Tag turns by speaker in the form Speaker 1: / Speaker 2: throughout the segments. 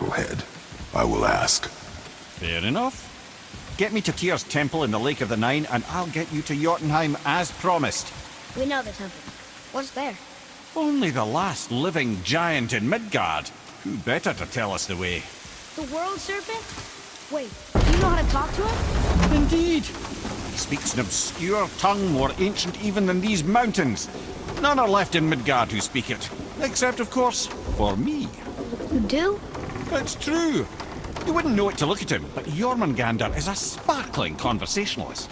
Speaker 1: Go ahead. I will ask.
Speaker 2: Fair enough. Get me to Tyr's temple in the Lake of the Nine, and I'll get you to Jotunheim as promised.
Speaker 3: We know the temple. What's there?
Speaker 2: Only the last living giant in Midgard. Who better to tell us the way?
Speaker 3: The world serpent? Wait, do you know how to talk to him?
Speaker 2: Indeed. He speaks an obscure tongue more ancient even than these mountains. None are left in Midgard who speak it. Except, of course, for me.
Speaker 3: You do?
Speaker 2: It's true. You wouldn't know it to look at him, but Jormungandr is a sparkling conversationalist.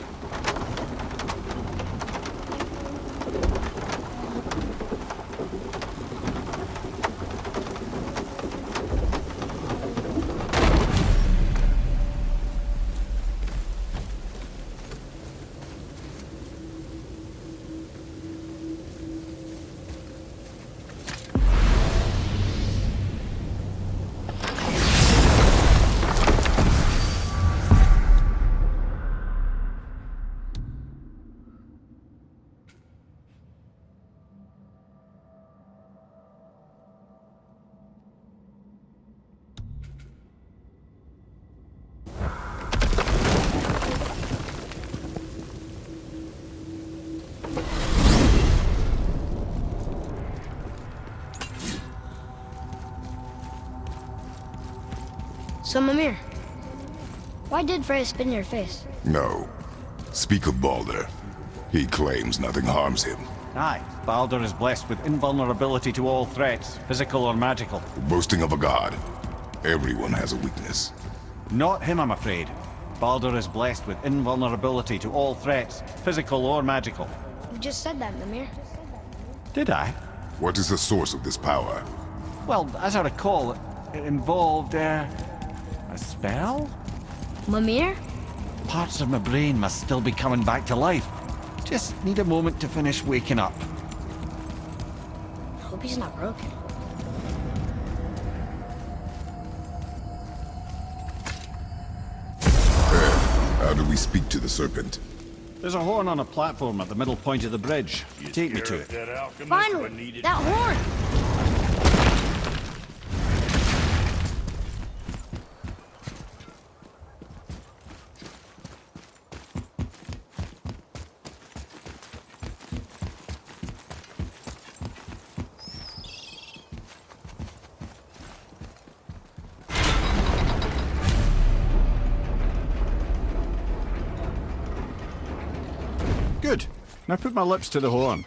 Speaker 3: So, Mimir, why did Freya spit in your face?
Speaker 1: No. Speak of Baldur. He claims nothing harms him.
Speaker 2: Aye, Baldur is blessed with invulnerability to all threats, physical or magical.
Speaker 1: Boasting of a god. Everyone has a weakness.
Speaker 2: Not him, I'm afraid. Baldur is blessed with invulnerability to all threats, physical or magical.
Speaker 3: You just said that, Mimir.
Speaker 2: Did I?
Speaker 1: What is the source of this power?
Speaker 2: Well, as I recall, it involved, a spell?
Speaker 3: Mimir?
Speaker 2: Parts of my brain must still be coming back to life. Just need a moment to finish waking up.
Speaker 3: I hope he's not broken.
Speaker 1: How do we speak to the serpent?
Speaker 2: There's a horn on a platform at the middle point of the bridge. Take me to it.
Speaker 3: Finally! That horn!
Speaker 2: Good. Now put my lips to the horn.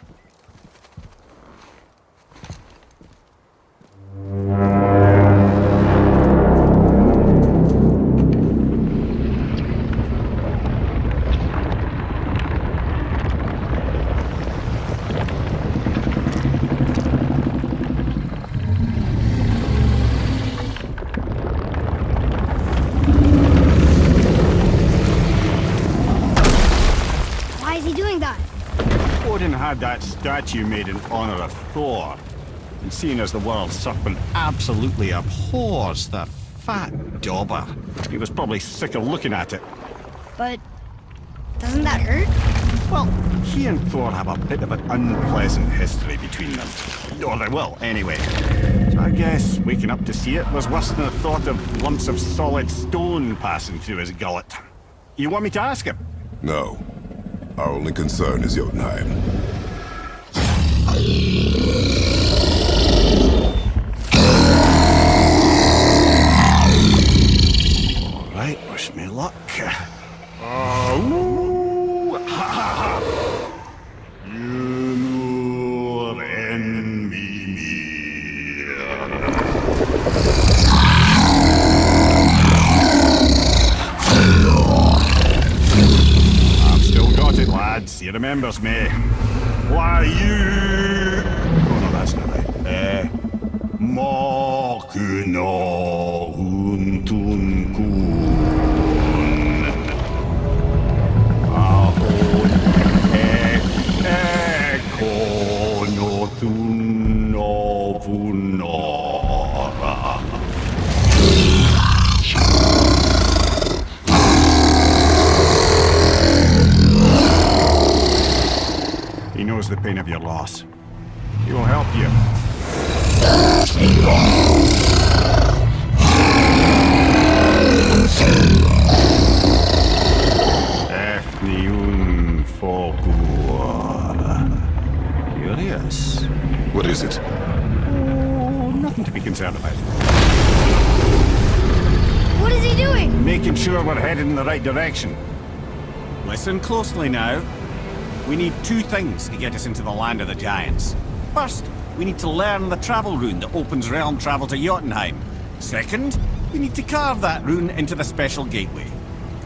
Speaker 2: Odin had that statue made in honor of Thor. And seeing as the world serpent absolutely abhors the fat dauber, he was probably sick of looking at it.
Speaker 3: But doesn't that hurt?
Speaker 2: Well, he and Thor have a bit of an unpleasant history between them. Or they will, anyway. So I guess waking up to see it was worse than the thought of lumps of solid stone passing through his gullet. You want me to ask him?
Speaker 1: No. Our only concern is Jotunheim.
Speaker 2: All right, wish me luck. Oh, ha ha ha! You envy me. I've still got it, lads. He remembers me. Why you? Oh no, that's not right. Makuna huntun kun. Ahon ekonothun novunora. He knows the pain of your loss. He will help you. be concerned about.
Speaker 3: What is he doing?
Speaker 2: Making sure we're headed in the right direction. Listen closely now. We need two things to get us into the land of the giants. First, we need to learn the travel rune that opens realm travel to Jotunheim. Second, we need to carve that rune into the special gateway.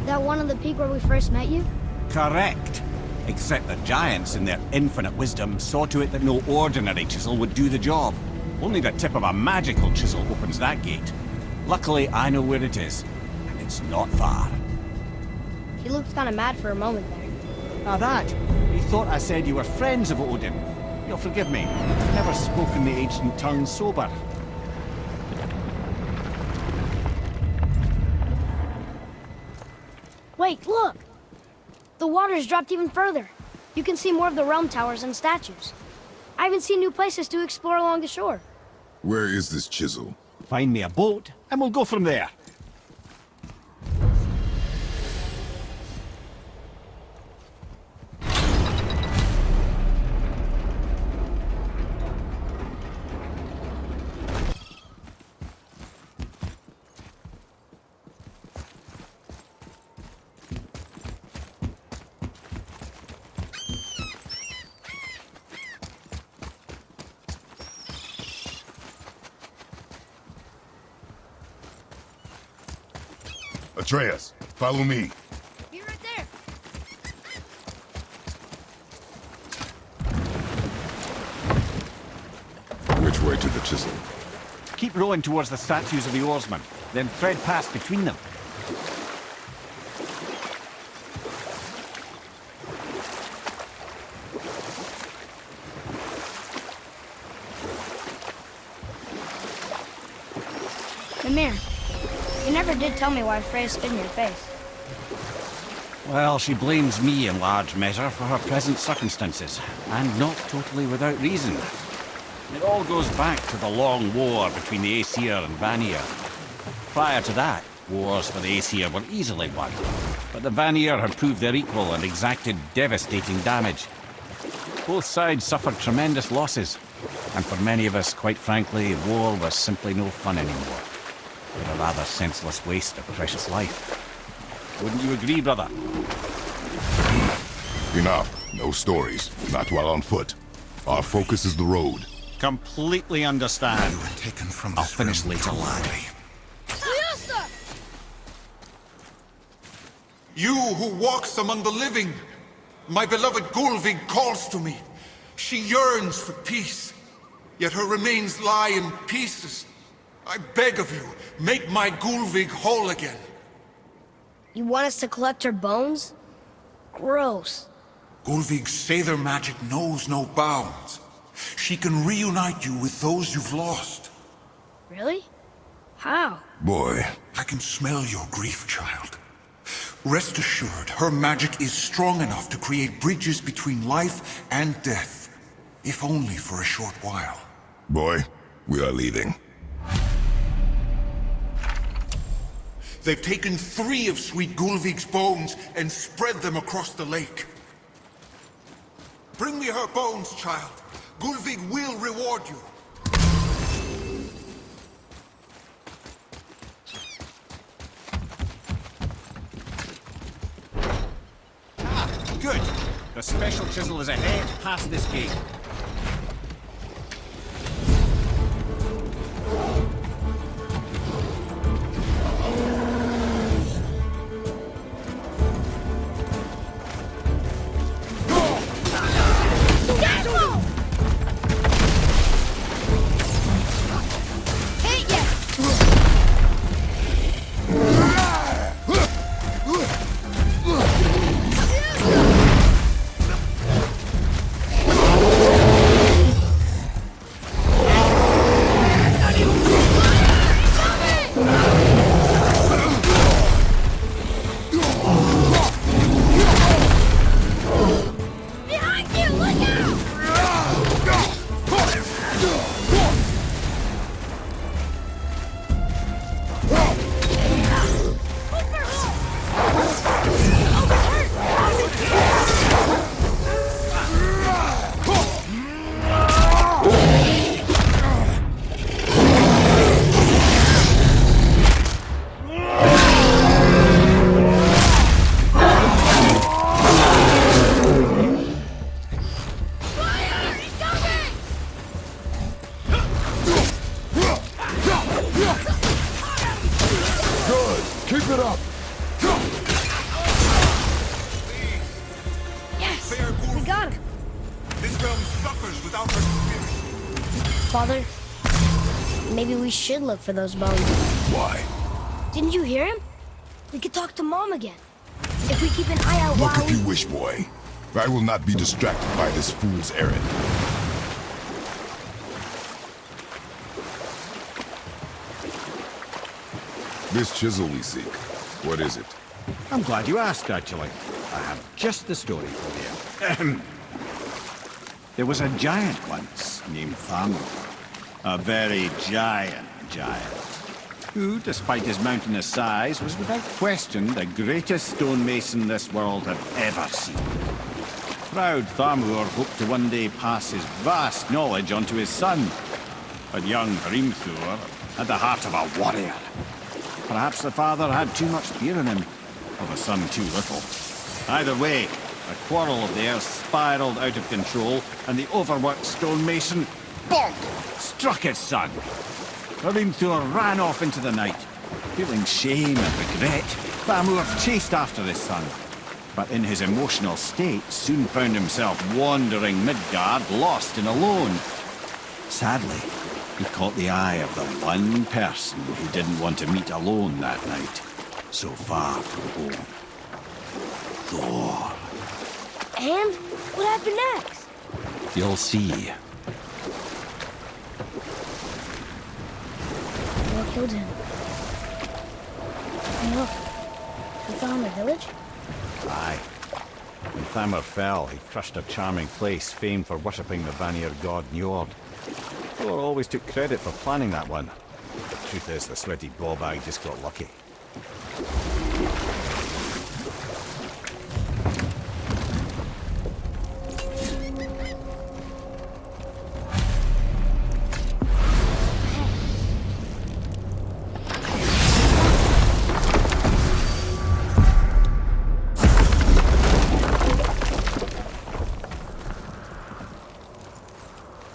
Speaker 3: That one on the peak where we first met you?
Speaker 2: Correct. Except the giants, in their infinite wisdom, saw to it that no ordinary chisel would do the job. Only the tip of a magical chisel opens that gate. Luckily, I know where it is, and it's not far.
Speaker 3: He looked kind of mad for a moment there.
Speaker 2: Now that, you thought I said you were friends of Odin. You'll forgive me. I've never spoken the ancient tongue sober.
Speaker 3: Wait, look! The water's dropped even further. You can see more of the realm towers and statues. I even see new places to explore along the shore.
Speaker 1: Where is this chisel?
Speaker 2: Find me a boat, and we'll go from there.
Speaker 1: Atreus, follow me.
Speaker 3: Be right there!
Speaker 1: Which way to the chisel?
Speaker 2: Keep rowing towards the statues of the oarsmen, then thread past between them.
Speaker 3: Mimir, you never did tell me why Freya spit in your face.
Speaker 2: Well, she blames me in large measure for her present circumstances, and not totally without reason. It all goes back to the long war between the Aesir and Vanir. Prior to that, wars for the Aesir were easily won, but the Vanir had proved their equal and exacted devastating damage. Both sides suffered tremendous losses, and for many of us, quite frankly, war was simply no fun anymore. But a rather senseless waste of precious life. Wouldn't you agree, brother?
Speaker 1: Enough. No stories. Not while on foot. Our focus is the road.
Speaker 2: Completely understand.
Speaker 4: Taken from
Speaker 2: I'll
Speaker 4: this
Speaker 2: finish
Speaker 4: realm
Speaker 2: later.
Speaker 4: cruelly.
Speaker 5: You who walks among the living, my beloved Gulvig calls to me. She yearns for peace, yet her remains lie in pieces. I beg of you, make my Gulvig whole again.
Speaker 3: You want us to collect her bones? Gross.
Speaker 5: Gulvig's Sather magic knows no bounds. She can reunite you with those you've lost.
Speaker 3: Really? How?
Speaker 1: Boy,
Speaker 5: I can smell your grief, child. Rest assured, her magic is strong enough to create bridges between life and death, if only for a short while.
Speaker 1: boy, we are leaving.
Speaker 5: They've taken 3 of sweet Gulvig's bones and spread them across the lake. Bring me her bones, child. Gulvig will reward you.
Speaker 2: Good. The special chisel is ahead, past this gate.
Speaker 1: Keep it up!
Speaker 3: Yes!
Speaker 5: Fair
Speaker 3: We
Speaker 5: Gulf,
Speaker 3: got him!
Speaker 5: this realm suffers without her spirit.
Speaker 3: Father, maybe we should look for those bones.
Speaker 1: Why?
Speaker 3: Didn't you hear him? We could talk to Mom again. If we keep an eye out
Speaker 1: Look
Speaker 3: while
Speaker 1: if you wish, boy. I will not be distracted by this fool's errand. This chisel we seek, what is it?
Speaker 2: I'm glad you asked, actually. I have just the story for you. There was a giant once named Thamur. A very giant, who, despite his mountainous size, was without question the greatest stonemason this world had ever seen. Proud Thamur hoped to one day pass his vast knowledge onto his son. But young Hrimthur had the heart of a warrior. Perhaps the father had too much fear in him, or the son too little. Either way, a quarrel of theirs spiraled out of control, and the overworked stonemason, bonk, struck his son. Hrimthur ran off into the night. Feeling shame and regret, Thamur chased after his son. But in his emotional state, soon found himself wandering Midgard, lost and alone. Sadly, he caught the eye of the one person he didn't want to meet alone that night, so far from home. Thor.
Speaker 3: And what happened next?
Speaker 4: You'll see.
Speaker 3: Thor killed him. And look, we found the village?
Speaker 2: Aye. When Thamur fell, he crushed a charming place famed for worshipping the Vanir god Njord. Thor always took credit for planning that one. The truth is, the sweaty ballbag just got lucky.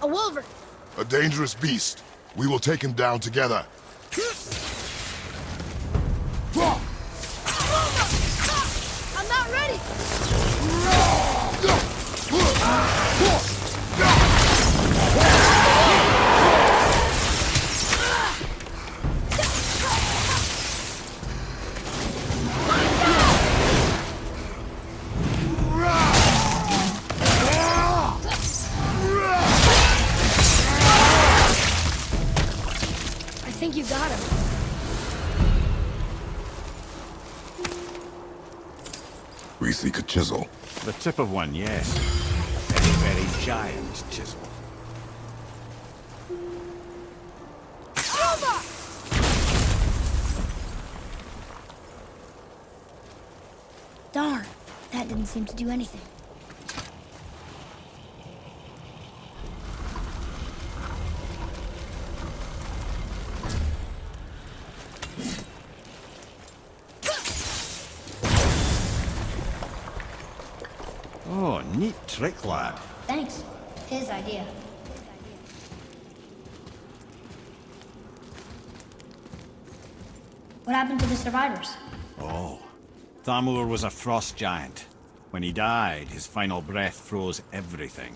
Speaker 3: A wolver!
Speaker 1: A dangerous beast. We will take him down together.
Speaker 3: I'm not ready! I think you got him.
Speaker 1: We seek a chisel.
Speaker 2: The tip of one, yes. A very, very giant chisel.
Speaker 3: Darn, that didn't seem to do anything.
Speaker 2: Oh, neat trick, lad.
Speaker 3: Thanks. His idea. What happened to the survivors?
Speaker 2: Oh. Thamur was a frost giant. When he died, his final breath froze everything.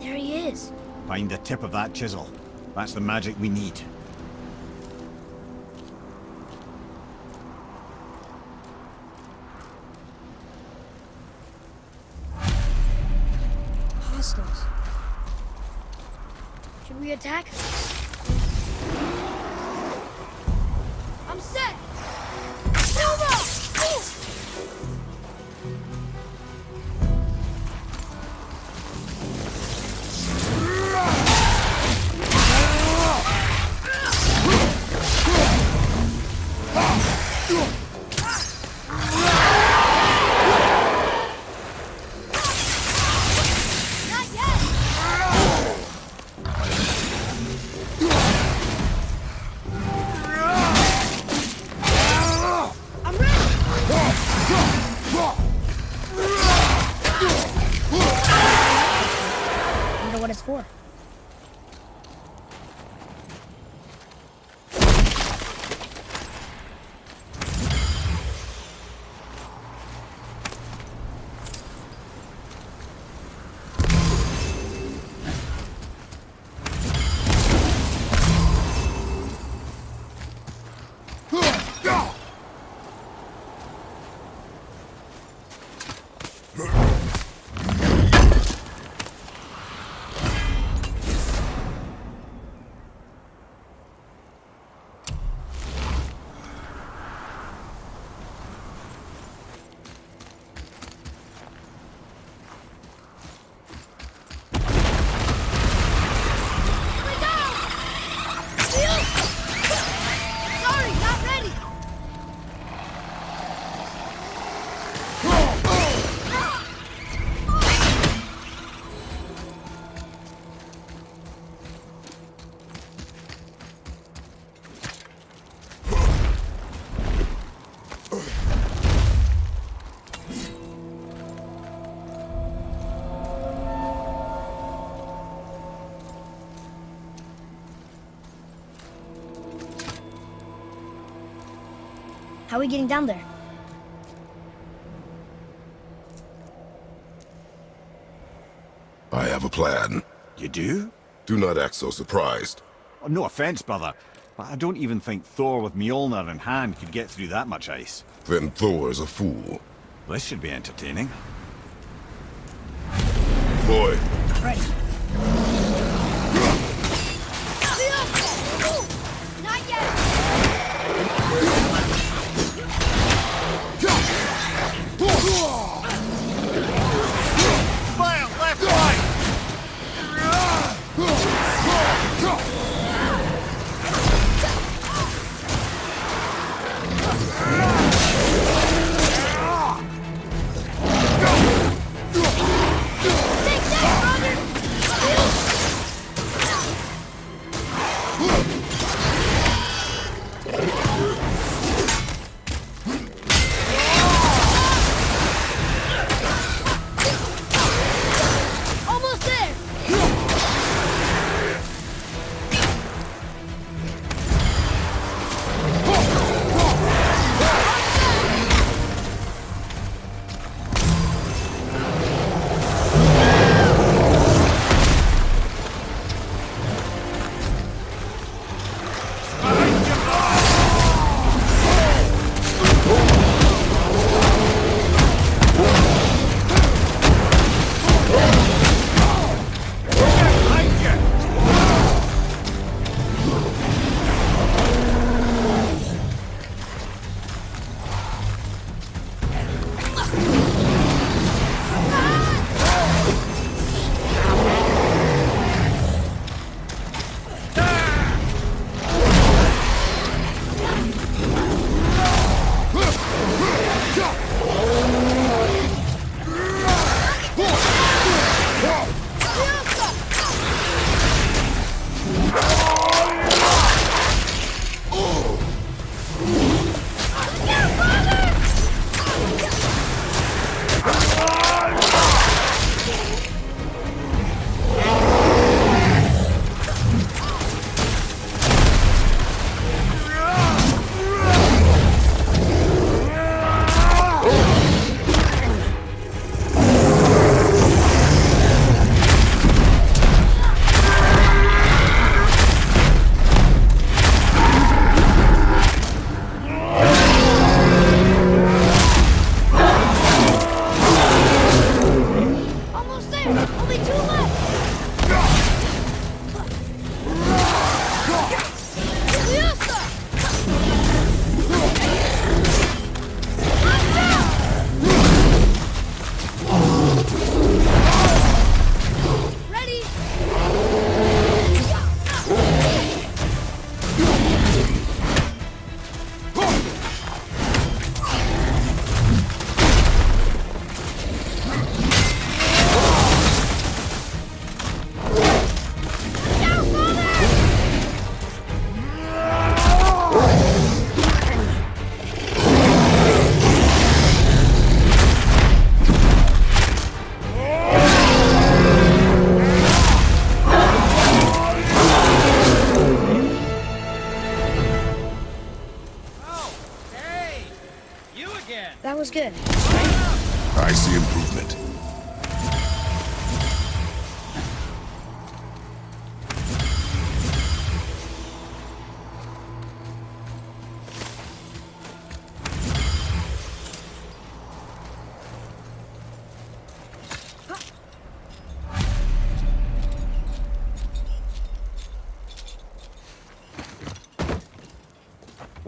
Speaker 3: There he is.
Speaker 2: Find the tip of that chisel. That's the magic we need.
Speaker 3: Hostiles. Should we attack? I'm set! Silva! Not yet! what it's for. How are we getting down there?
Speaker 1: I have a plan.
Speaker 2: You do?
Speaker 1: Do not act so surprised.
Speaker 2: Oh, no offense, brother, but I don't even think Thor with Mjolnir in hand could get through that much ice.
Speaker 1: Then Thor's a fool.
Speaker 2: This should be entertaining.
Speaker 1: Boy,
Speaker 3: Ready. Not yet!
Speaker 2: Fire! Left, right!
Speaker 3: Take that, brother!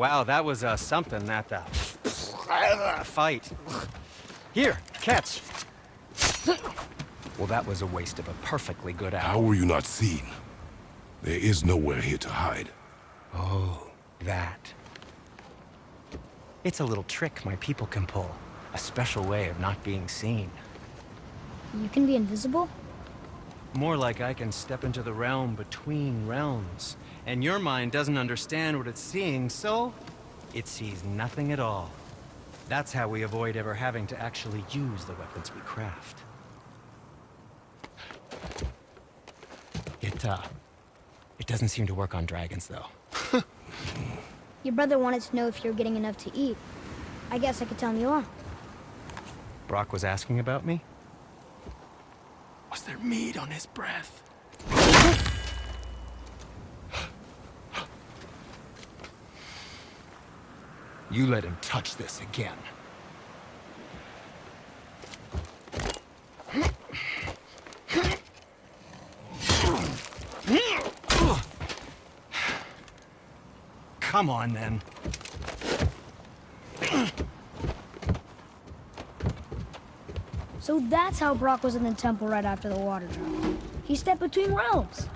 Speaker 6: Wow, that was something, that fight. Here, catch. Well, that was a waste of a perfectly good
Speaker 1: How
Speaker 6: hour.
Speaker 1: were you not seen? There is nowhere here to hide.
Speaker 6: Oh, that. It's a little trick my people can pull. A special way of not being seen.
Speaker 3: You can be invisible?
Speaker 6: More like I can step into the realm between realms. And your mind doesn't understand what it's seeing, so it sees nothing at all. That's how we avoid ever having to actually use the weapons we craft. It doesn't seem to work on dragons, though.
Speaker 3: Your brother wanted to know if you're getting enough to eat. I guess I could tell him you are.
Speaker 6: Brock was asking about me? Was there meat on his breath? You let him touch this again. Come on, then.
Speaker 3: So that's how Brock was in the temple right after the water drop. He stepped between realms.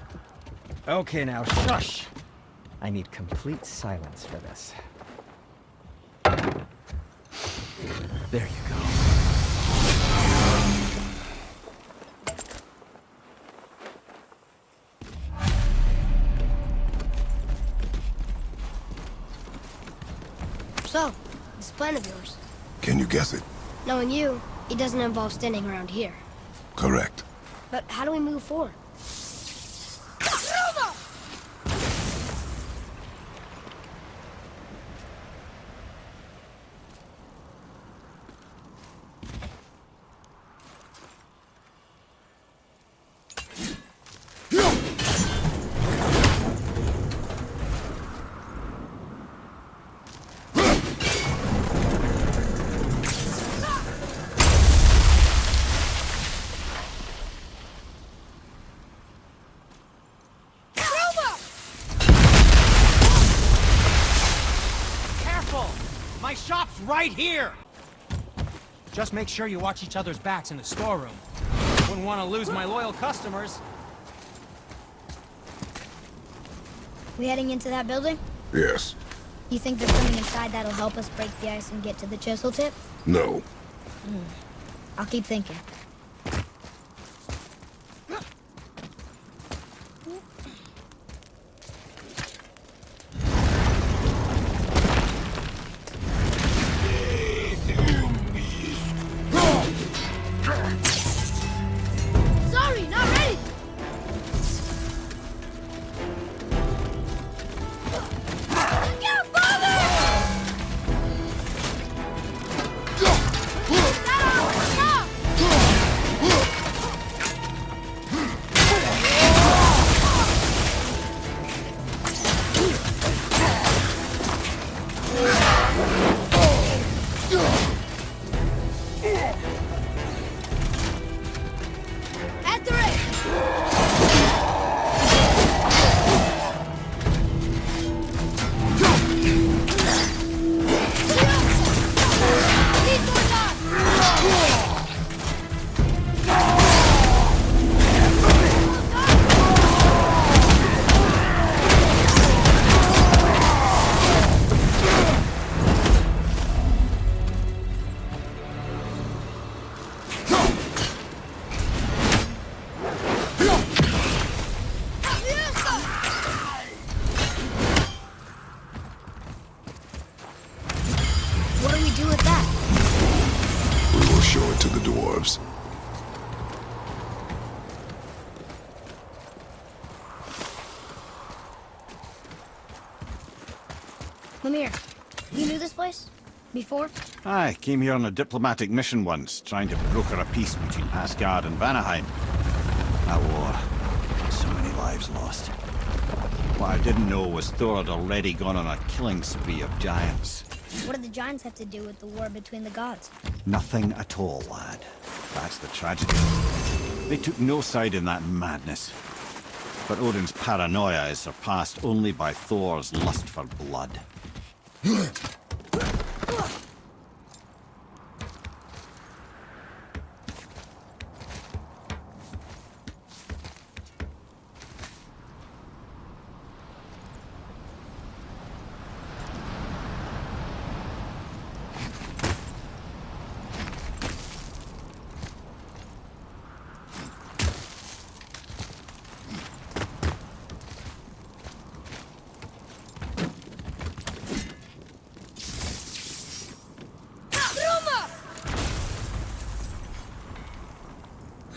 Speaker 6: Okay, now shush. I need complete silence for this. There you go.
Speaker 3: So, this plan of yours.
Speaker 1: Can you guess it?
Speaker 3: Knowing you, it doesn't involve standing around here.
Speaker 1: Correct.
Speaker 3: But how do we move forward?
Speaker 6: My shop's right here! Just make sure you watch each other's backs in the storeroom. Wouldn't want to lose my loyal customers.
Speaker 3: We heading into that building?
Speaker 1: Yes.
Speaker 3: You think there's something inside that'll help us break the ice and get to the chisel tip?
Speaker 1: No.
Speaker 3: I'll keep thinking. Sorry, not ready! Your father! What do we do with that?
Speaker 1: We will show it to the dwarves.
Speaker 3: Come here. You knew this place? Before?
Speaker 2: I came here on a diplomatic mission once, trying to broker a peace between Asgard and Vanaheim. That war. So many lives lost. What I didn't know was Thor had already gone on a killing spree of giants.
Speaker 3: What did the giants have to do with the war between the gods?
Speaker 2: Nothing at all, lad. That's the tragedy. They took no side in that madness. But Odin's paranoia is surpassed only by Thor's lust for blood.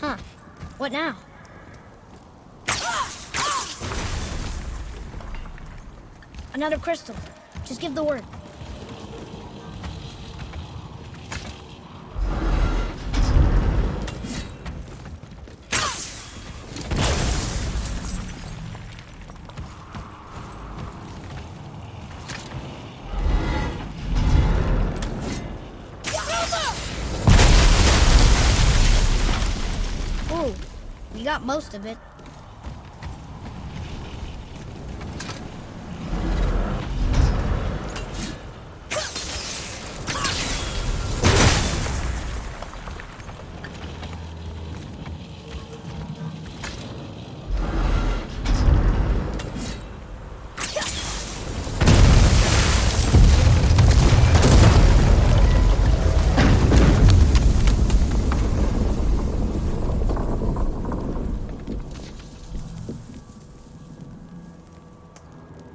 Speaker 3: Huh. What now? Another crystal. Just give the word. Oh, we got most of it.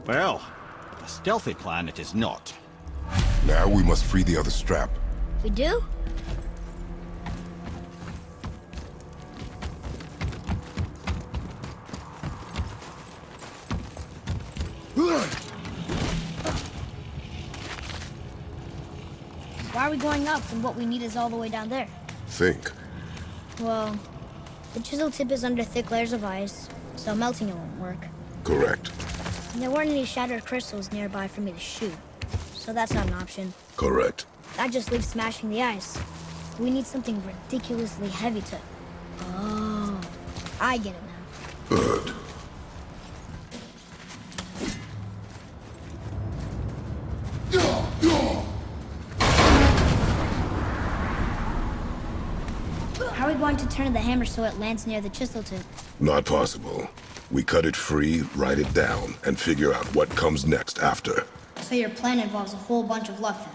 Speaker 2: Well, a stealthy plan it is not.
Speaker 1: Now we must free the other strap.
Speaker 3: We do? Why are we going up when what we need is all the way down there?
Speaker 1: Think.
Speaker 3: Well, the chisel tip is under thick layers of ice, so melting it won't work.
Speaker 1: Correct.
Speaker 3: And there weren't any shattered crystals nearby for me to shoot, so that's not an option.
Speaker 1: Correct.
Speaker 3: That just leaves smashing the ice. We need something ridiculously heavy to... Oh, I get it now.
Speaker 1: Good.
Speaker 3: How are we going to turn the hammer so it lands near the chisel tip?
Speaker 1: Not possible. We cut it free, write it down, and figure out what comes next after.
Speaker 3: So your plan involves a whole bunch of luck then?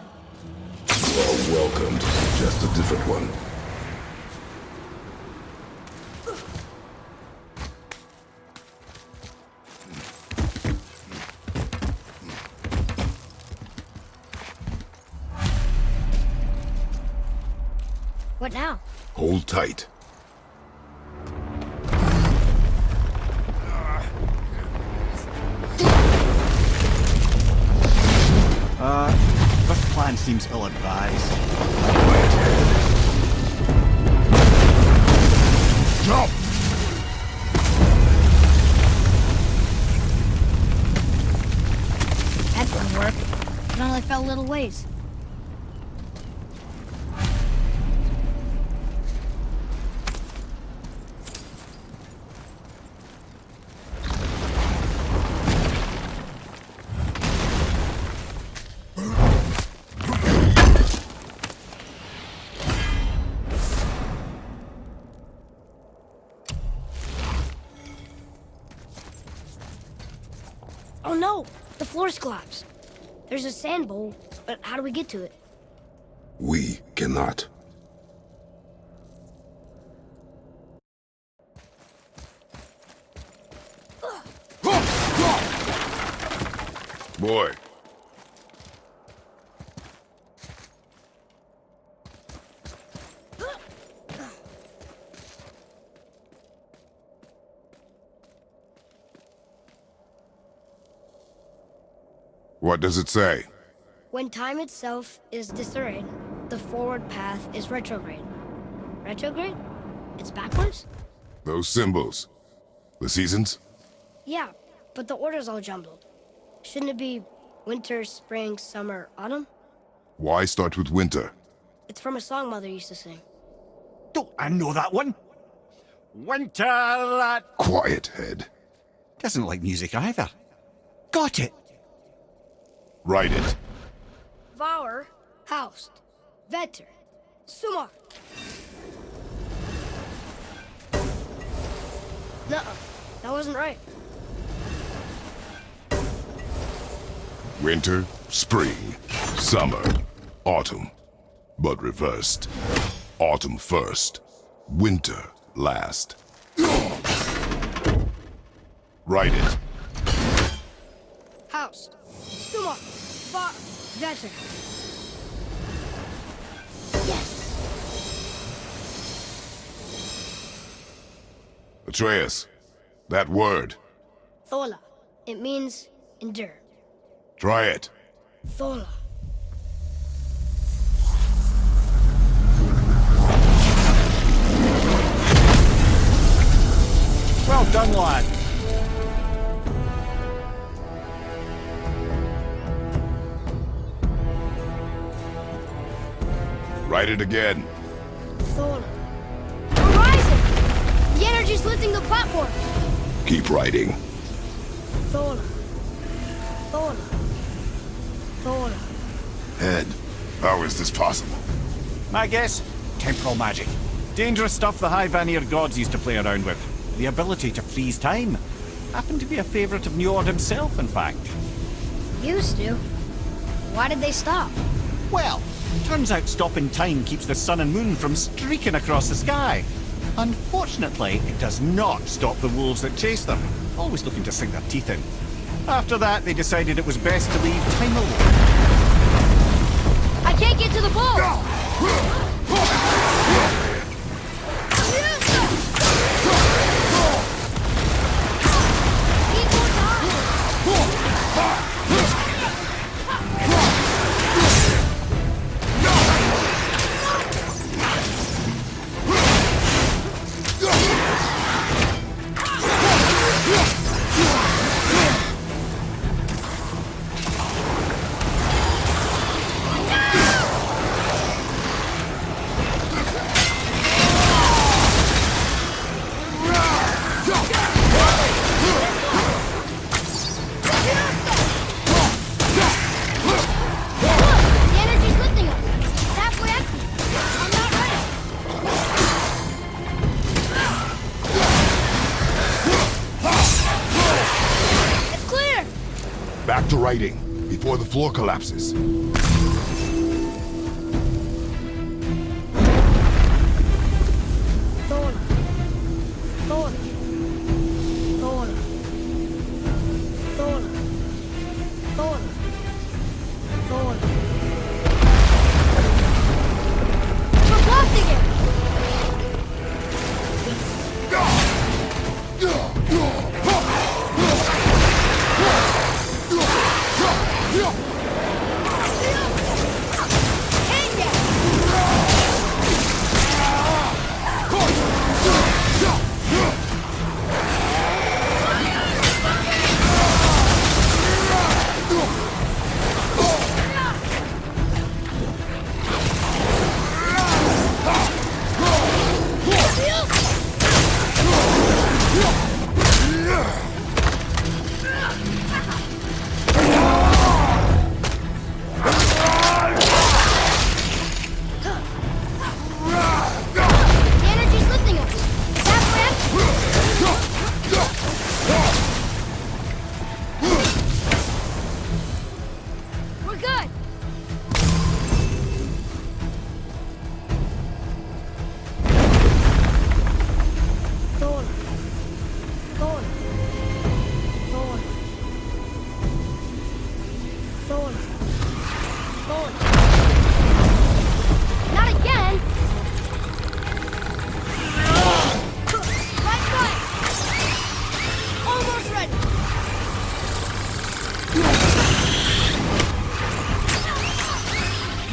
Speaker 1: You are welcome to suggest a different one.
Speaker 3: What now?
Speaker 1: Hold tight.
Speaker 2: This plan seems ill-advised.
Speaker 1: Jump!
Speaker 3: That didn't work. It only fell a little ways. Oh no! The floor's collapsed. There's a sand bowl, but how do we get to it?
Speaker 1: We cannot. Boy. What does it say?
Speaker 3: When time itself is disarrayed, the forward path is retrograde. Retrograde? It's backwards?
Speaker 1: Those symbols. The seasons?
Speaker 3: Yeah, but the order's all jumbled. Shouldn't it be winter, spring, summer, autumn?
Speaker 1: Why start with winter?
Speaker 3: It's from a song Mother used to sing.
Speaker 2: Don't I know that one? Winter that...
Speaker 1: Quiet, head.
Speaker 2: Doesn't like music either. Got it!
Speaker 1: Write it.
Speaker 3: Vauer, Haust, Vetter, Sumar. Nuh-uh. That wasn't right.
Speaker 1: Winter, spring, summer, autumn. But reversed. Autumn first, winter last. Write it.
Speaker 3: Haust, Sumar, Vauer, Vetter. Yes!
Speaker 1: Atreus, that word.
Speaker 3: Thola. It means endure.
Speaker 1: Try it.
Speaker 3: Thola.
Speaker 2: Well done, lad.
Speaker 1: Write it again.
Speaker 3: Thola. We're rising! The energy's lifting the platform!
Speaker 1: Keep writing.
Speaker 3: Thola. Thola. Thola.
Speaker 1: Head, how is this possible?
Speaker 2: My guess? Temporal magic. Dangerous stuff the High Vanir gods used to play around with. The ability to freeze time. Happened to be a favorite of Njord himself, in fact.
Speaker 3: Used to. Why did they stop?
Speaker 2: Well, turns out stopping time keeps the sun and moon from streaking across the sky. Unfortunately, it does not stop the wolves that chase them, always looking to sink their teeth in. After that, they decided it was best to leave time alone.
Speaker 3: I can't get to the ball! Need more time!
Speaker 1: Back to writing, before the floor collapses.
Speaker 3: Thorn. Thorn. Thorn. Thorn. Thorn. Thorn. We're blocked again!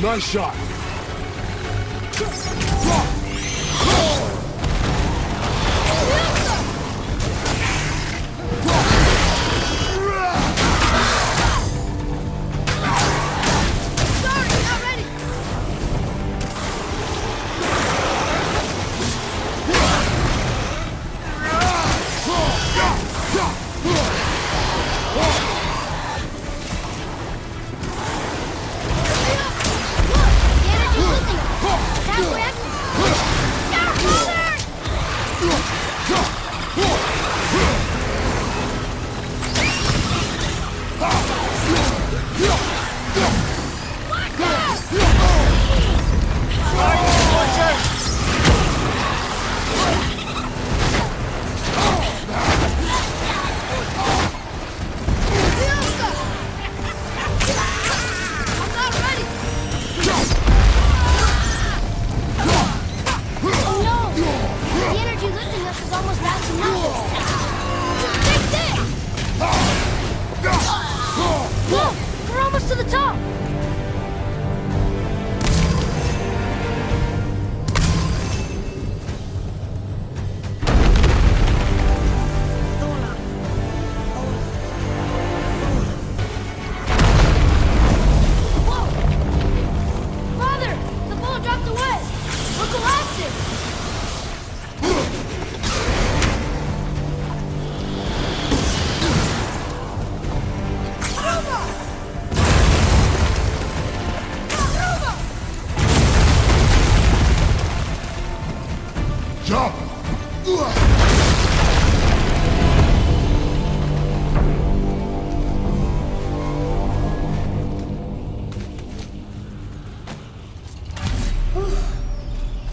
Speaker 1: Nice shot.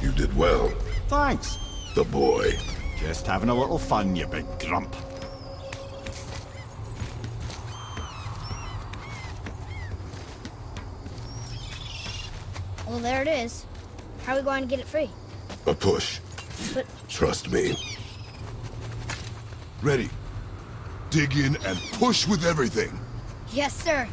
Speaker 1: You did well.
Speaker 2: Thanks.
Speaker 1: The boy.
Speaker 2: Just having a little fun, you big grump.
Speaker 3: Well, there it is. How are we going to get it free?
Speaker 1: A push.
Speaker 3: But
Speaker 1: Trust me.
Speaker 7: Ready. Dig in and push with everything.
Speaker 3: yes, sir.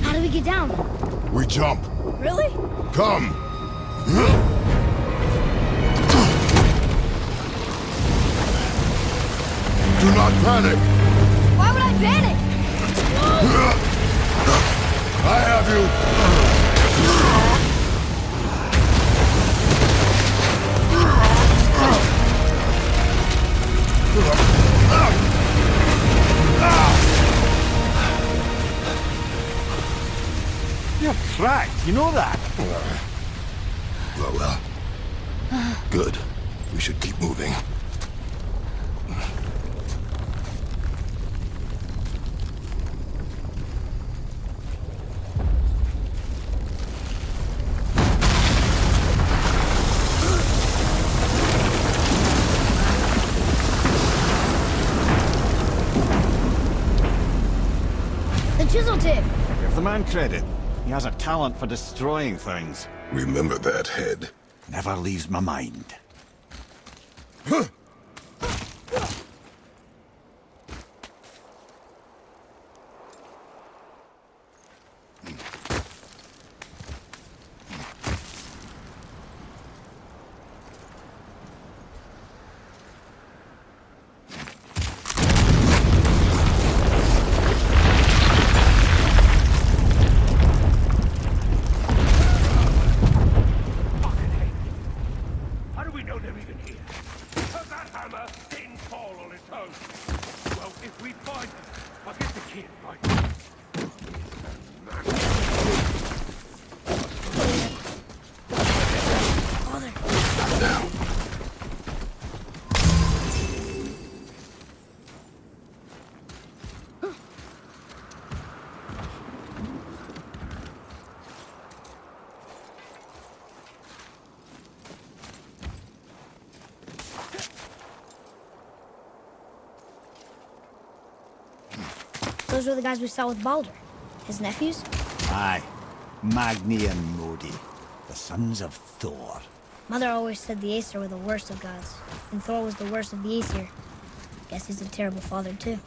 Speaker 3: How do we get down?
Speaker 7: We jump.
Speaker 3: Really?
Speaker 7: Come. Do not panic.
Speaker 3: Why would I panic?
Speaker 7: I have you.
Speaker 2: You're cracked, you know that?
Speaker 7: Well. Good. We should keep moving.
Speaker 3: The chisel tip.
Speaker 2: Give the man credit. He has a talent for destroying things.
Speaker 1: Remember that head.
Speaker 2: Never leaves my mind.
Speaker 8: How do we know they're even here? Does that hammer didn't fall on its own? Well, if we find them, I'll get the kid, right?
Speaker 1: Now.
Speaker 3: Those were the guys we saw with Baldur. His nephews?
Speaker 2: Aye. Magni and Modi. The sons of Thor.
Speaker 3: Mother always said the Aesir were the worst of gods, and Thor was the worst of the Aesir. Guess he's a terrible father, too.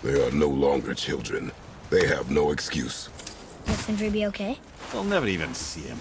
Speaker 1: They are no longer children. They have no excuse.
Speaker 3: Will Sindri be okay?
Speaker 2: We'll never even see him.